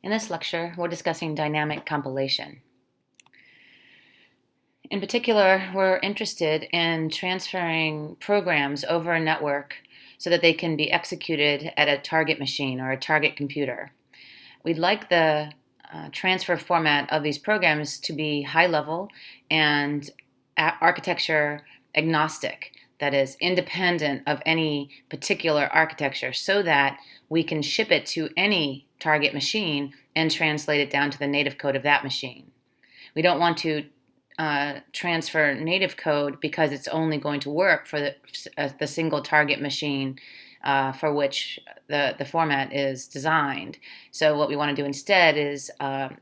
In this lecture, we're discussing dynamic compilation. In particular, we're interested in transferring programs over a network so that they can be executed at a target machine or a target computer. We'd like the transfer format of these programs to be high level and architecture agnostic, that is, independent of any particular architecture, so that we can ship it to any target machine and translate it down to the native code of that machine. We don't want to transfer native code because it's only going to work for the single target machine for which the format is designed. So what we want to do instead is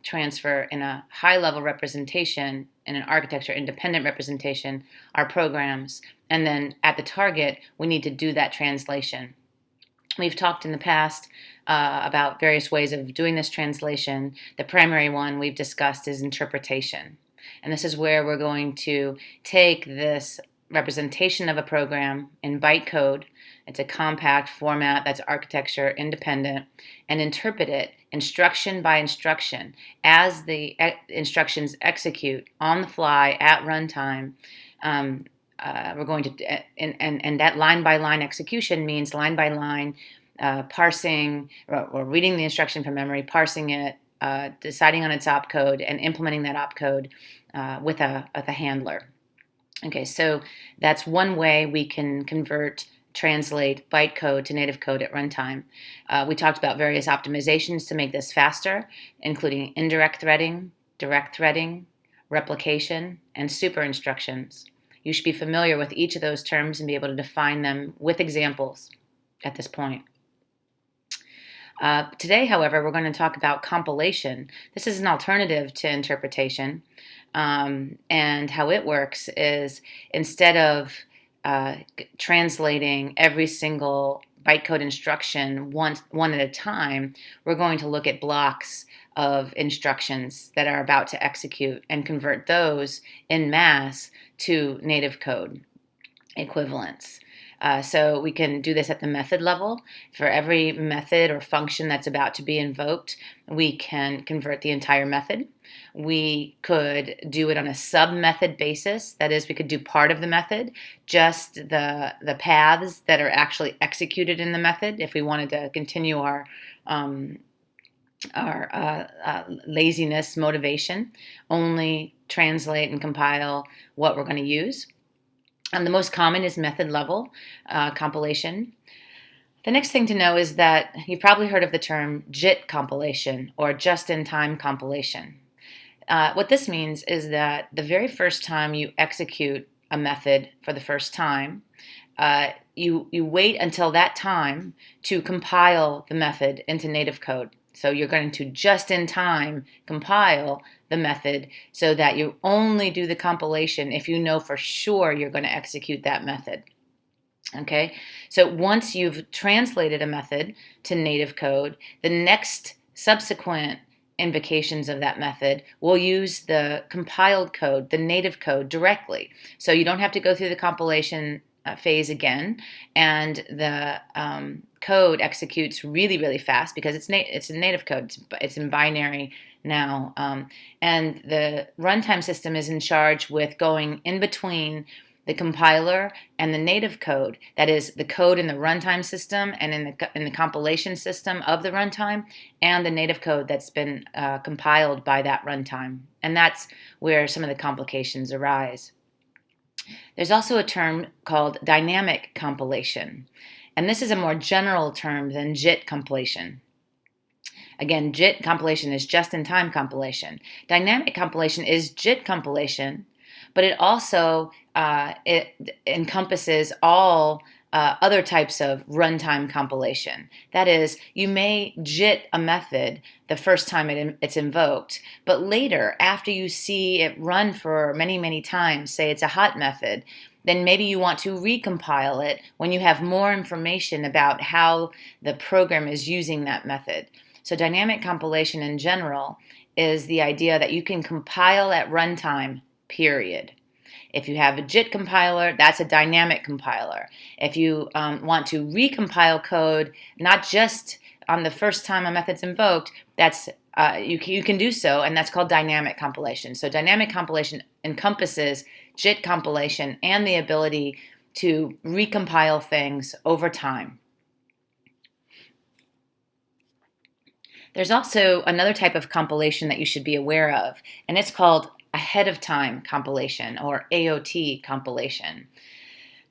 transfer in a high-level representation, in an architecture-independent representation, our programs, and then at the target, we need to do that translation. We've talked in the past about various ways of doing this translation. The primary one we've discussed is interpretation. And this is where we're going to take this representation of a program in bytecode. It's a compact format that's architecture independent, and interpret it instruction by instruction as the instructions execute on the fly at runtime. We're going to, and that line by line execution means line by line parsing or reading the instruction from memory, parsing it, deciding on its opcode, and implementing that opcode with a handler. Okay, so that's one way we can translate bytecode to native code at runtime. We talked about various optimizations to make this faster, including indirect threading, direct threading, replication, and super instructions. You should be familiar with each of those terms and be able to define them with examples at this point. Today, however, we're going to talk about compilation. This is an alternative to interpretation, and how it works is instead of translating every single bytecode instruction one at a time, we're going to look at blocks of instructions that are about to execute and convert those en masse to native code equivalents. So we can do this at the method level. For every method or function that's about to be invoked, we can convert the entire method. We could do it on a sub-method basis. That is, we could do part of the method, just the paths that are actually executed in the method, if we wanted to continue our laziness motivation, only translate and compile what we're going to use. The most common is method level compilation. The next thing to know is that you've probably heard of the term JIT compilation or just-in-time compilation. What this means is that the very first time you execute a method for the first time, you wait until that time to compile the method into native code. So you're going to just-in-time compile the method so that you only do the compilation if you know for sure you're going to execute that method. Okay, so once you've translated a method to native code, the next subsequent invocations of that method will use the compiled code, the native code, directly. So you don't have to go through the compilation phase again, and the code executes really, really fast because it's a native code. It's in binary now, and the runtime system is in charge with going in between the compiler and the native code. That is, the code in the runtime system and in the compilation system of the runtime, and the native code that's been compiled by that runtime. And that's where some of the complications arise. There's also a term called dynamic compilation, and this is a more general term than JIT compilation. Again, JIT compilation is just-in-time compilation. Dynamic compilation is JIT compilation, but it also it encompasses all other types of runtime compilation. That is, you may JIT a method the first time it's invoked, but later, after you see it run for many, many times, say it's a hot method, then maybe you want to recompile it when you have more information about how the program is using that method. So dynamic compilation in general is the idea that you can compile at runtime, period. If you have a JIT compiler, that's a dynamic compiler. If you want to recompile code, not just on the first time a method's invoked, that's you can do so, and that's called dynamic compilation. So dynamic compilation encompasses JIT compilation and the ability to recompile things over time. There's also another type of compilation that you should be aware of, and it's called ahead of time compilation, or AOT compilation.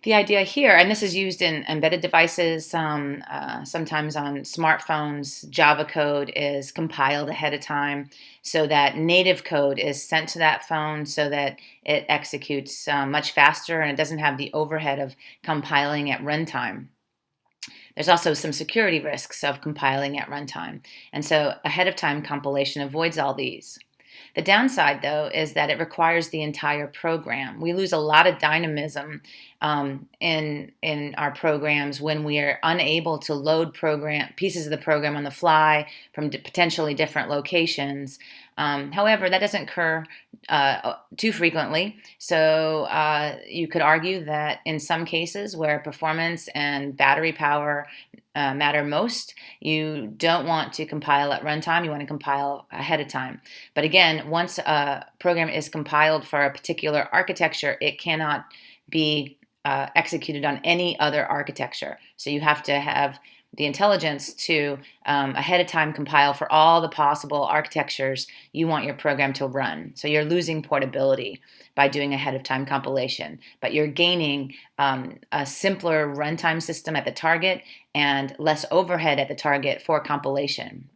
The idea here, and this is used in embedded devices, sometimes on smartphones, Java code is compiled ahead of time so that native code is sent to that phone so that it executes much faster and it doesn't have the overhead of compiling at runtime. There's also some security risks of compiling at runtime, and so ahead of time compilation avoids all these. The downside, though, is that it requires the entire program. We lose a lot of dynamism in our programs when we are unable to load pieces of the program on the fly from potentially different locations. However, that doesn't occur too frequently, so you could argue that in some cases where performance and battery power matter most, you don't want to compile at runtime, you want to compile ahead of time. But again, once a program is compiled for a particular architecture, it cannot be executed on any other architecture. So you have to have the intelligence to ahead of time compile for all the possible architectures you want your program to run. So you're losing portability by doing ahead of time compilation, but you're gaining a simpler runtime system at the target and less overhead at the target for compilation.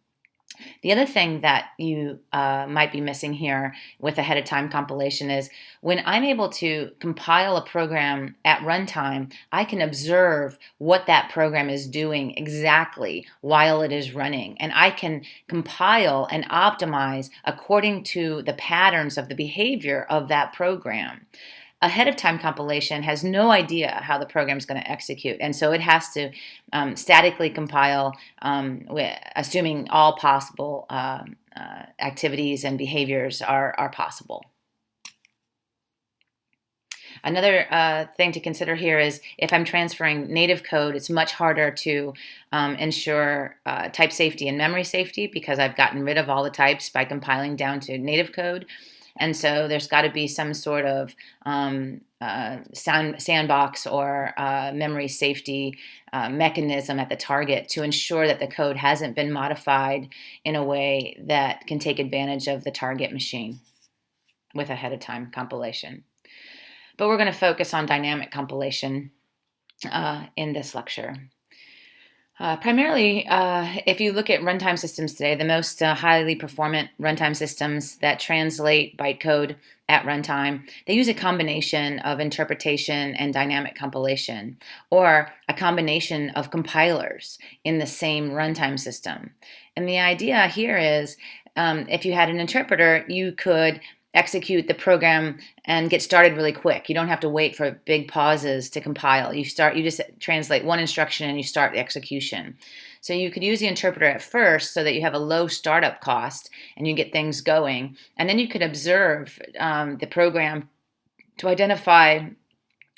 The other thing that you might be missing here with ahead of time compilation is when I'm able to compile a program at runtime, I can observe what that program is doing exactly while it is running. And I can compile and optimize according to the patterns of the behavior of that program. Ahead of time compilation has no idea how the program is going to execute, and so it has to statically compile, assuming all possible activities and behaviors are possible. Another thing to consider here is if I'm transferring native code, it's much harder to ensure type safety and memory safety because I've gotten rid of all the types by compiling down to native code. And so there's got to be some sort of sandbox or memory safety mechanism at the target to ensure that the code hasn't been modified in a way that can take advantage of the target machine with ahead of time compilation. But we're going to focus on dynamic compilation in this lecture. Primarily, if you look at runtime systems today, the most highly performant runtime systems that translate bytecode at runtime, they use a combination of interpretation and dynamic compilation, or a combination of compilers in the same runtime system. And the idea here is if you had an interpreter, you could execute the program and get started really quick. You don't have to wait for big pauses to compile. You just translate one instruction and you start the execution. So you could use the interpreter at first so that you have a low startup cost and you get things going. And then you could observe the program to identify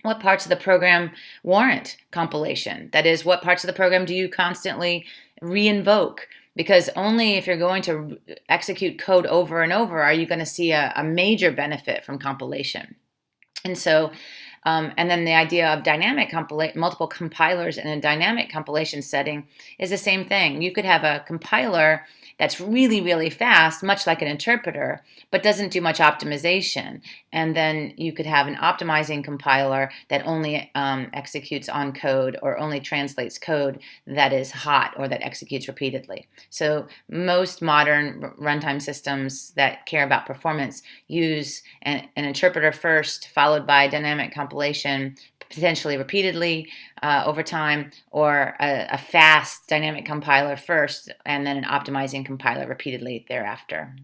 what parts of the program warrant compilation. That is, what parts of the program do you constantly re-invoke? Because only if you're going to execute code over and over are you going to see a major benefit from compilation. And so, and then the idea of dynamic multiple compilers in a dynamic compilation setting is the same thing. You could have a compiler that's really, really fast, much like an interpreter, but doesn't do much optimization. And then you could have an optimizing compiler that only executes on code or only translates code that is hot or that executes repeatedly. So most modern runtime systems that care about performance use an interpreter first, followed by dynamic compilation, potentially repeatedly over time, or a fast dynamic compiler first, and then an optimizing compiler repeatedly thereafter.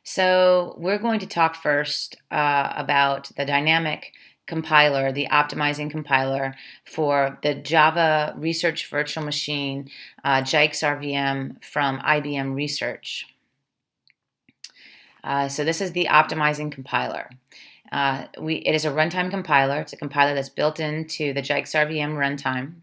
So we're going to talk first about the dynamic compiler, the optimizing compiler for the Java Research Virtual Machine JIKES RVM from IBM Research. So this is the optimizing compiler. It is a runtime compiler. It's a compiler that's built into the JIX-RVM runtime,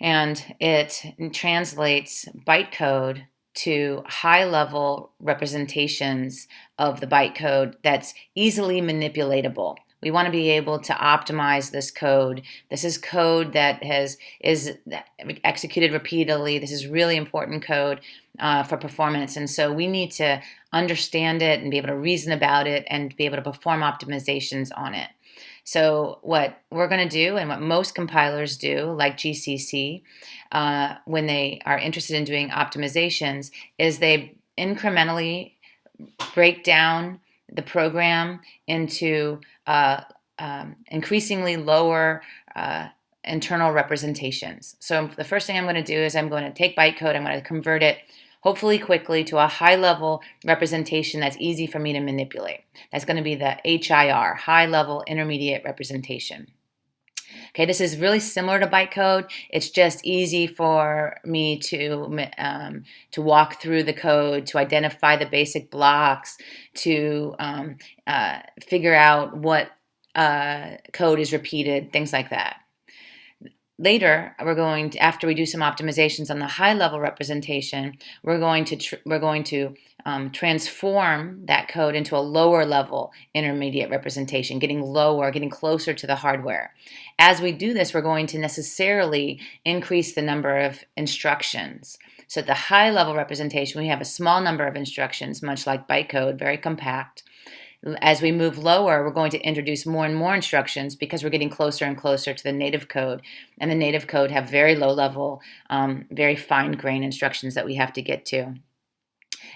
and it translates bytecode to high-level representations of the bytecode that's easily manipulatable. We want to be able to optimize this code. This is code that is executed repeatedly. This is really important code for performance, and so we need to understand it and be able to reason about it and be able to perform optimizations on it. So what we're going to do, and what most compilers do, like GCC, when they are interested in doing optimizations, is they incrementally break down the program into increasingly lower internal representations. So the first thing I'm going to do is I'm going to take bytecode, I'm going to convert it hopefully quickly to a high-level representation that's easy for me to manipulate. That's going to be the HIR, high-level intermediate representation. Okay, this is really similar to bytecode. It's just easy for me to walk through the code, to identify the basic blocks, to figure out what code is repeated, things like that. Later, after we do some optimizations on the high-level representation, we're going to transform that code into a lower-level intermediate representation, getting lower, getting closer to the hardware. As we do this, we're going to necessarily increase the number of instructions. So at the high-level representation, we have a small number of instructions, much like bytecode, very compact. As we move lower, we're going to introduce more and more instructions because we're getting closer and closer to the native code. And the native code have very low level, very fine-grained instructions that we have to get to.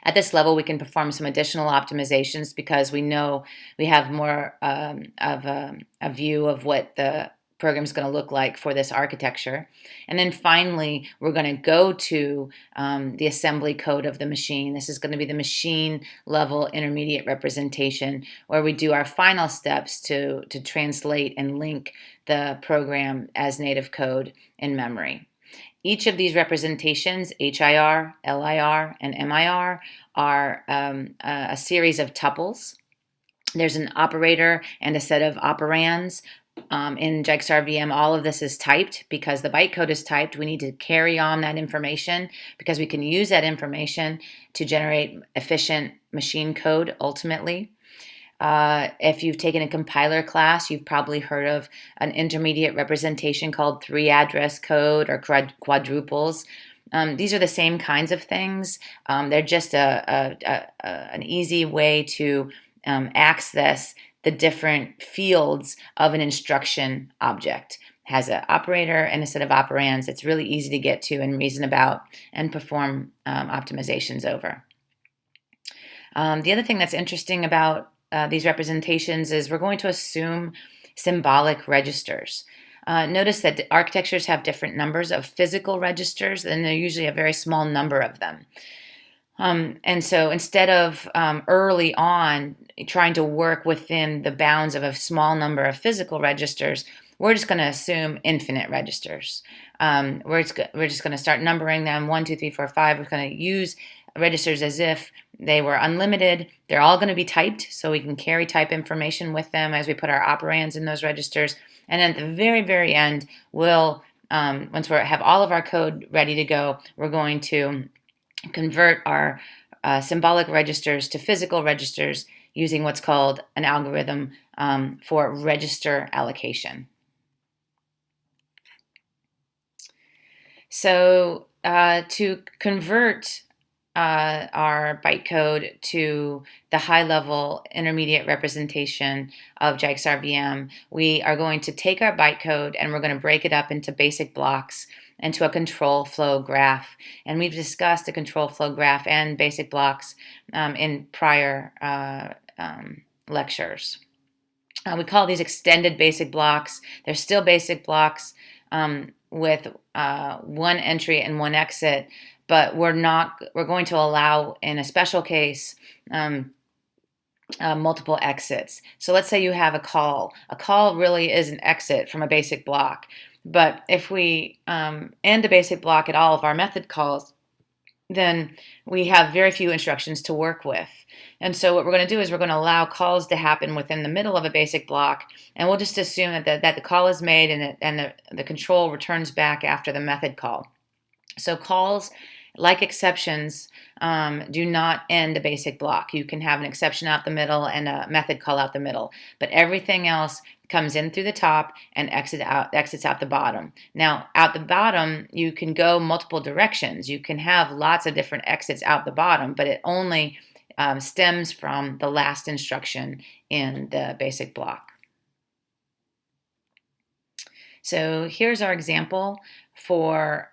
At this level, we can perform some additional optimizations because we know we have more of a view of what the program is going to look like for this architecture. And then finally, we're going to go to the assembly code of the machine. This is going to be the machine level intermediate representation, where we do our final steps to translate and link the program as native code in memory. Each of these representations, HIR, LIR, and MIR, are a series of tuples. There's an operator and a set of operands. In JIX-RVM, all of this is typed because the bytecode is typed. We need to carry on that information because we can use that information to generate efficient machine code ultimately. If you've taken a compiler class, you've probably heard of an intermediate representation called 3-address code or quadruples. These are the same kinds of things. They're just an easy way to access the different fields of an instruction object. It has an operator and a set of operands. It's really easy to get to and reason about and perform optimizations over. The other thing that's interesting about these representations is we're going to assume symbolic registers. Notice that the architectures have different numbers of physical registers, and they're usually a very small number of them. And so instead of early on trying to work within the bounds of a small number of physical registers, we're just going to assume infinite registers. We're just going to start numbering them 1, 2, 3, 4, 5. We're going to use registers as if they were unlimited. They're all going to be typed, so we can carry type information with them as we put our operands in those registers. And at the very, very end, we'll once we have all of our code ready to go, we're going to convert our symbolic registers to physical registers using what's called an algorithm for register allocation. So to convert our bytecode to the high-level intermediate representation of JIX-RVM, we are going to take our bytecode and we're going to break it up into basic blocks into a control flow graph. And we've discussed the control flow graph and basic blocks in prior lectures. We call these extended basic blocks. They're still basic blocks with one entry and one exit, but we're going to allow, in a special case, multiple exits. So let's say you have a call. A call really is an exit from a basic block. But if we end a basic block at all of our method calls, then we have very few instructions to work with. And so what we're going to do is we're going to allow calls to happen within the middle of a basic block, and we'll just assume that the call is made and the control returns back after the method call. So calls, like exceptions, do not end a basic block. You can have an exception out the middle and a method call out the middle, but everything else comes in through the top and exits out the bottom. Now, out the bottom, you can go multiple directions. You can have lots of different exits out the bottom, but it only stems from the last instruction in the basic block. So here's our example for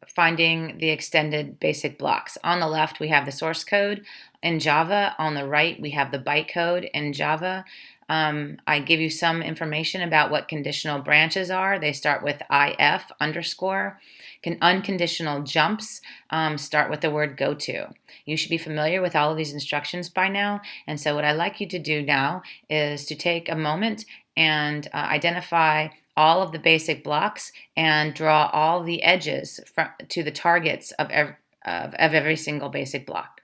finding the extended basic blocks. On the left, we have the source code in Java. On the right, we have the bytecode in Java. I give you some information about what conditional branches are. They start with if underscore. Unconditional jumps start with the word go to. You should be familiar with all of these instructions by now. And so what I'd like you to do now is to take a moment and identify all of the basic blocks and draw all the edges to the targets of every single basic block.